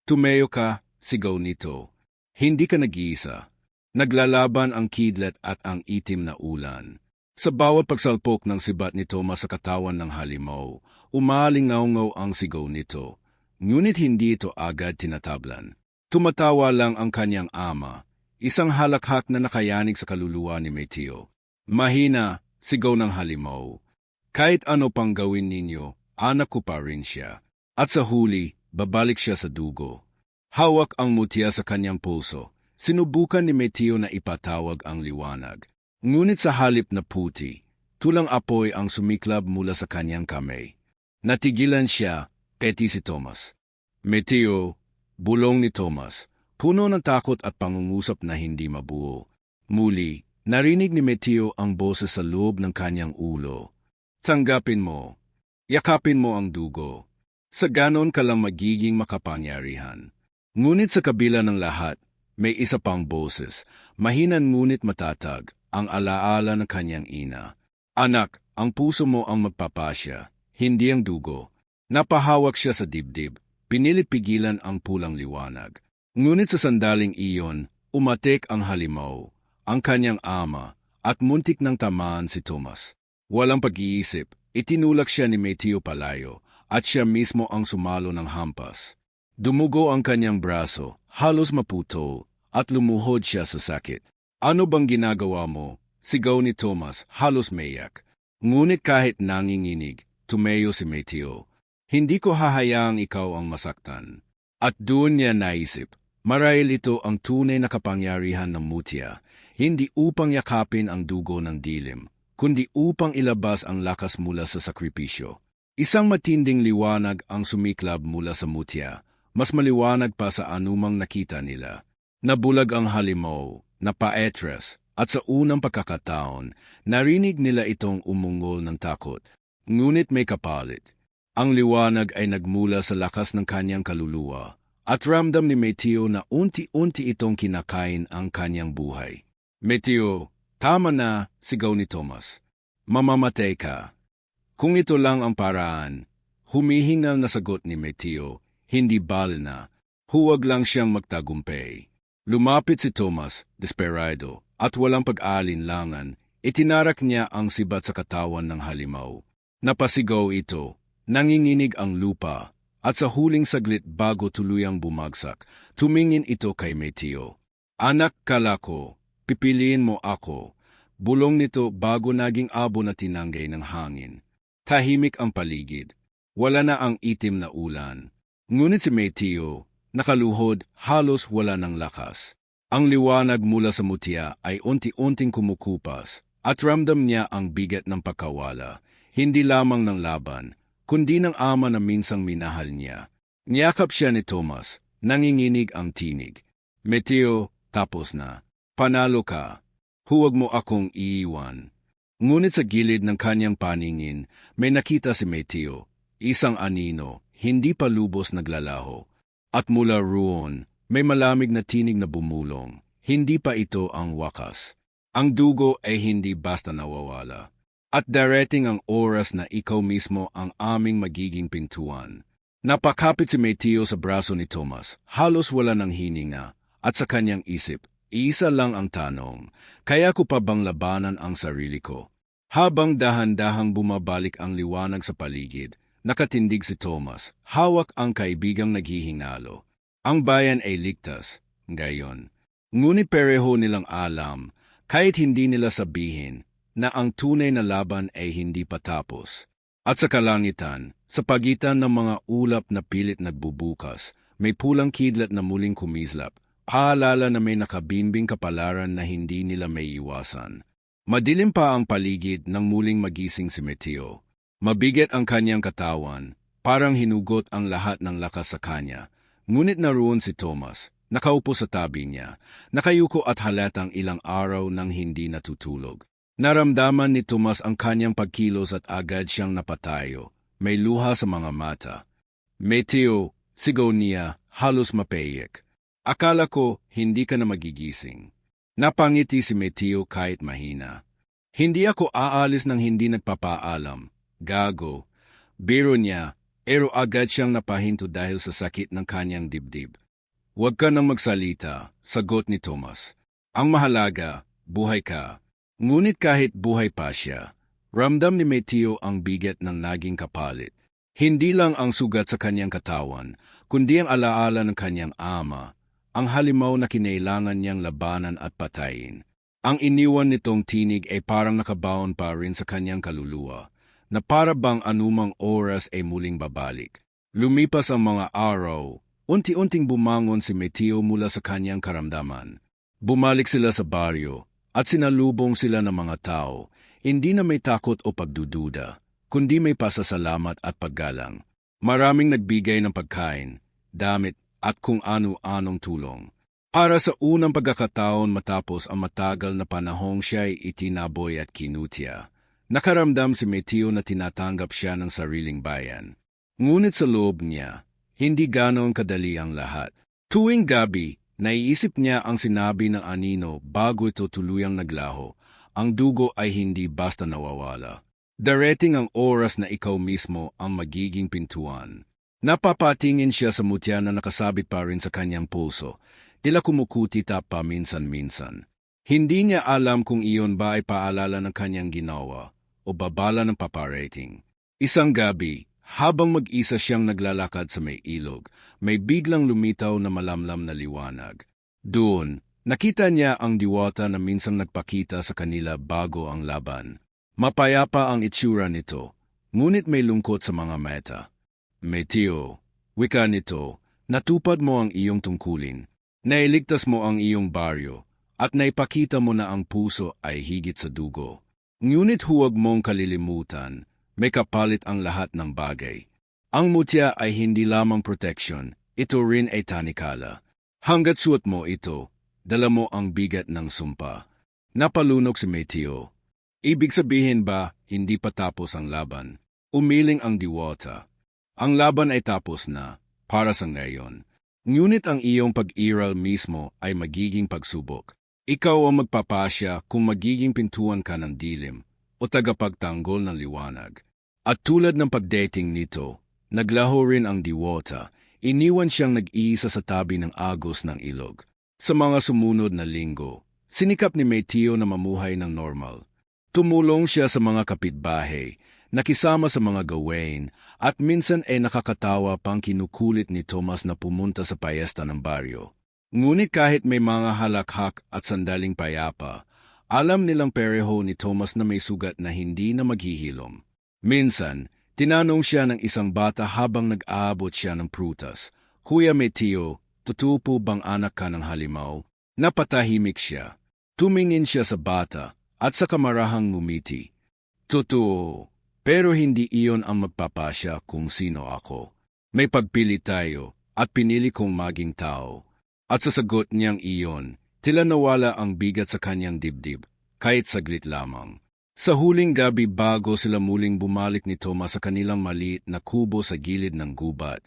tumayo ka, sigaw nito. Hindi ka nag-iisa. Naglalaban ang kidlat at ang itim na ulan. Sa bawat pagsalpok ng sibat ni Thomas sa katawan ng halimaw, umalingaw-ngaw ang sigaw nito. Ngunit hindi ito agad tinatablan. Tumatawa lang ang kanyang ama, isang halakhak na nakayanig sa kaluluwa ni Meteo. Mahina, sigaw ng halimaw. Kahit ano pang gawin ninyo, anak ko pa rin siya. At sa huli, babalik siya sa dugo. Hawak ang mutya sa kanyang pulso. Sinubukan ni Meteo na ipatawag ang liwanag. Ngunit sa halip na puti, tulang apoy ang sumiklab mula sa kanyang kamay. Natigilan siya, peti si Thomas. Meteo, bulong ni Thomas, puno ng takot at pangungusap na hindi mabuo. Muli, narinig ni Meteo ang boses sa loob ng kanyang ulo. Tanggapin mo. Yakapin mo ang dugo. Sa ganon ka lang magiging makapangyarihan. Ngunit sa kabila ng lahat, may isa pang boses, mahinan ngunit matatag, ang alaala ng kanyang ina. Anak, ang puso mo ang magpapasya, hindi ang dugo. Napahawak siya sa dibdib. Pinilit pigilan ang pulang liwanag. Ngunit sa sandaling iyon, umatek ang halimaw, ang kanyang ama, at muntik ng tamaan si Thomas. Walang pag-iisip, itinulak siya ni Meteo palayo, at siya mismo ang sumalo ng hampas. Dumugo ang kanyang braso, halos maputol, at lumuhod siya sa sakit. Ano bang ginagawa mo? Sigaw ni Thomas, halos maiyak. Ngunit kahit nanginginig, tumayo si Meteo. Hindi ko hahayaang ikaw ang masaktan. At doon niya naisip, marahil ito ang tunay na kapangyarihan ng mutya, hindi upang yakapin ang dugo ng dilim, kundi upang ilabas ang lakas mula sa sakripisyo. Isang matinding liwanag ang sumiklab mula sa mutya, mas maliwanag pa sa anumang nakita nila. Nabulag ang halimaw, napaetras, at sa unang pagkakataon, narinig nila itong umungol ng takot. Ngunit may kapalit. Ang liwanag ay nagmula sa lakas ng kanyang kaluluwa, at ramdam ni Meteo na unti-unti itong kinakain ang kanyang buhay. Meteo, tama na, sigaw ni Thomas. Mamamatay ka. Kung ito lang ang paraan, humihingal na sagot ni Meteo, hindi bal na, huwag lang siyang magtagumpay. Lumapit si Thomas, desperado, at walang pag-aalinlangan, itinarak niya ang sibat sa katawan ng halimaw. Napasigaw ito. Nanginginig ang lupa, at sa huling saglit bago tuluyang bumagsak, tumingin ito kay Meteo. Anak kalako, pipiliin mo ako. Bulong nito bago naging abo na tinanggay ng hangin. Tahimik ang paligid. Wala na ang itim na ulan. Ngunit si Meteo, nakaluhod, halos wala ng lakas. Ang liwanag mula sa mutya ay unti-unting kumukupas, at ramdam niya ang bigat ng pagkawala, hindi lamang ng laban, kundi ng ama na minsang minahal niya. Niyakap siya ni Thomas, nanginginig ang tinig. Meteo, tapos na. Panalo ka. Huwag mo akong iiwan. Ngunit sa gilid ng kanyang paningin, may nakita si Meteo, isang anino, hindi pa lubos naglalaho. At mula roon, may malamig na tinig na bumulong. Hindi pa ito ang wakas. Ang dugo ay hindi basta nawawala. At darating ang oras na ikaw mismo ang aming magiging pintuan. Napakapit si Meteo sa braso ni Thomas, halos wala ng hininga, at sa kanyang isip, isa lang ang tanong, kaya ko pa bang labanan ang sarili ko? Habang dahan-dahang bumabalik ang liwanag sa paligid, nakatindig si Thomas, hawak ang kaibigang naghihinalo. Ang bayan ay ligtas, gayon. Ngunit pareho nilang alam, kahit hindi nila sabihin, na ang tunay na laban ay hindi pa tapos. At sa kalangitan, sa pagitan ng mga ulap na pilit nagbubukas, may pulang kidlat na muling kumislap, paalala na may nakabimbing kapalaran na hindi nila may iwasan. Madilim pa ang paligid nang muling magising si Meteo. Mabigat ang kanyang katawan, parang hinugot ang lahat ng lakas sa kanya. Ngunit naroon si Thomas, nakaupo sa tabi niya, nakayuko at halatang ilang araw nang hindi natutulog. Naramdaman ni Thomas ang kanyang pagkilos at agad siyang napatayo. May luha sa mga mata. Meteo, sigaw niya, halos mapayek. Akala ko hindi ka na magigising. Napangiti si Meteo kahit mahina. Hindi ako aalis nang hindi nagpapaalam. Gago. Biro niya, pero agad siyang napahinto dahil sa sakit ng kanyang dibdib. Huwag ka nang magsalita, sagot ni Thomas. Ang mahalaga, buhay ka. Ngunit kahit buhay pa siya, ramdam ni Meteo ang bigat ng naging kapalit. Hindi lang ang sugat sa kanyang katawan, kundi ang alaala ng kanyang ama, ang halimaw na kinailangan niyang labanan at patayin. Ang iniwan nitong tinig ay parang nakabaon pa rin sa kanyang kaluluwa, na para bang anumang oras ay muling babalik. Lumipas ang mga araw, unti-unting bumangon si Meteo mula sa kanyang karamdaman. Bumalik sila sa baryo, at sinalubong sila ng mga tao, hindi na may takot o pagdududa, kundi may pasasalamat at paggalang. Maraming nagbigay ng pagkain, damit, at kung ano-anong tulong. Para sa unang pagkakataon matapos ang matagal na panahong siya'y itinaboy at kinutya, nakaramdam si Meteo na tinatanggap siya ng sariling bayan. Ngunit sa loob niya, hindi ganoon kadali ang lahat. Tuwing gabi, naiisip niya ang sinabi ng anino bago ito tuluyang naglaho. Ang dugo ay hindi basta nawawala. Darating ang oras na ikaw mismo ang magiging pintuan. Napapatingin siya sa mutya na nakasabit pa rin sa kanyang puso, tila kumukutita pa minsan-minsan. Hindi niya alam kung iyon ba ay paalala ng kanyang ginawa o babala ng paparating. Isang gabi, habang mag-isa siyang naglalakad sa may ilog, may biglang lumitaw na malamlam na liwanag. Doon, nakita niya ang diwata na minsan nagpakita sa kanila bago ang laban. Mapayapa ang itsura nito, ngunit may lungkot sa mga mata. Meteo, wika nito, natupad mo ang iyong tungkulin, nailigtas mo ang iyong baryo, at naipakita mo na ang puso ay higit sa dugo. Ngunit huwag mong kalilimutan, may kapalit ang lahat ng bagay. Ang mutya ay hindi lamang protection, ito rin ay tanikala. Hanggat suot mo ito, dala mo ang bigat ng sumpa. Napalunok si Meteo. Ibig sabihin ba, hindi pa tapos ang laban? Umiling ang diwata. Ang laban ay tapos na, para sa ngayon. Ngunit ang iyong pag-iral mismo ay magiging pagsubok. Ikaw ang magpapasya kung magiging pintuan ka ng dilim o tagapagtanggol ng liwanag. At tulad ng pagdating nito, naglaho rin ang diwata, iniwan siyang nag-iisa sa tabi ng agos ng ilog. Sa mga sumunod na linggo, sinikap ni Meteo na mamuhay ng normal. Tumulong siya sa mga kapitbahay, nakisama sa mga gawain, at minsan ay nakakatawa pang kinukulit ni Thomas na pumunta sa payesta ng baryo. Ngunit kahit may mga halakhak at sandaling payapa, alam nilang pareho ni Thomas na may sugat na hindi na maghihilom. Minsan, tinanong siya ng isang bata habang nag-aabot siya ng prutas, Kuya Meteo, totoo po bang anak ka ng halimaw? Napatahimik siya. Tumingin siya sa bata at sa kamarahang ngumiti. Totoo, pero hindi iyon ang magpapasya kung sino ako. May pagpili tayo at pinili kong maging tao. At sa sagot niyang iyon, tila nawala ang bigat sa kanyang dibdib, kahit saglit lamang. Sa huling gabi bago sila muling bumalik ni Thomas sa kanilang maliit na kubo sa gilid ng gubat,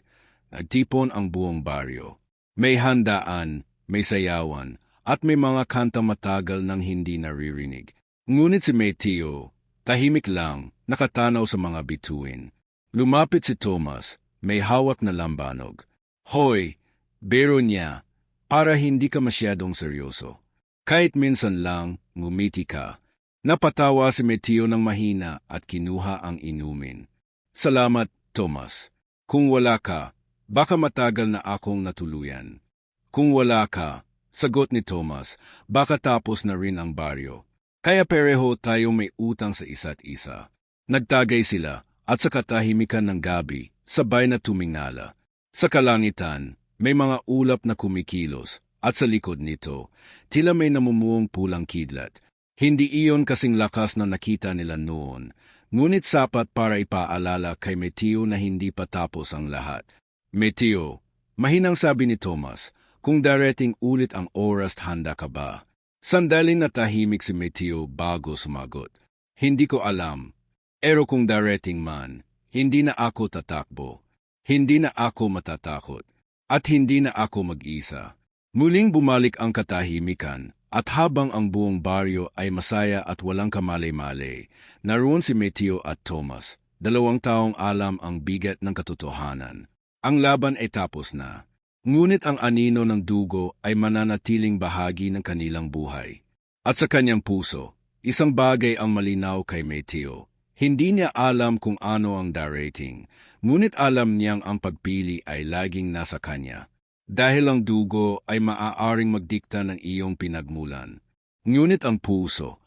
nagtipon ang buong baryo. May handaan, may sayawan, at may mga kanta matagal nang hindi naririnig. Ngunit si Meteo, tahimik lang, nakatanaw sa mga bituin. Lumapit si Thomas, may hawak na lambanog. Hoy, biro niya. Para hindi ka masyadong seryoso. Kahit minsan lang, ngumiti ka. Napatawa si Meteo ng mahina at kinuha ang inumin. Salamat, Thomas. Kung wala ka, baka matagal na akong natuluyan. Kung wala ka, sagot ni Thomas, baka tapos na rin ang baryo. Kaya pareho tayo may utang sa isa't isa. Nagtagay sila at sa katahimikan ng gabi, sabay na tumingala. Sa kalangitan, may mga ulap na kumikilos, at sa likod nito, tila may namumuong pulang kidlat. Hindi iyon kasing lakas na nakita nila noon, ngunit sapat para ipaalala kay Mateo na hindi pa tapos ang lahat. Mateo, mahinang sabi ni Thomas, kung darating ulit ang oras, handa ka ba? Sandali na tahimik si Mateo bago sumagot. Hindi ko alam. Pero kung darating man, hindi na ako tatakbo. Hindi na ako matatakot. At hindi na ako mag-isa. Muling bumalik ang katahimikan, at habang ang buong baryo ay masaya at walang kamalay-malay, naroon si Mateo at Thomas, dalawang taong alam ang bigat ng katotohanan. Ang laban ay tapos na. Ngunit ang anino ng dugo ay mananatiling bahagi ng kanilang buhay. At sa kanyang puso, isang bagay ang malinaw kay Mateo. Hindi niya alam kung ano ang darating, ngunit alam niyang ang pagpili ay laging nasa kanya. Dahil ang dugo ay maaaring magdikta ng iyong pinagmulan. Ngunit ang puso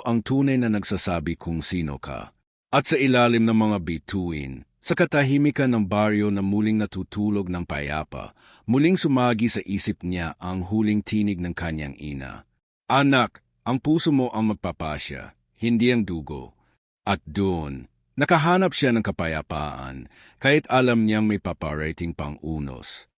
ang tunay na nagsasabi kung sino ka. At sa ilalim ng mga bituin, sa katahimikan ng baryo na muling natutulog ng payapa, muling sumagi sa isip niya ang huling tinig ng kanyang ina. Anak, ang puso mo ang magpapasya, hindi ang dugo. At doon, nakahanap siya ng kapayapaan, kahit alam niyang may paparating pang unos.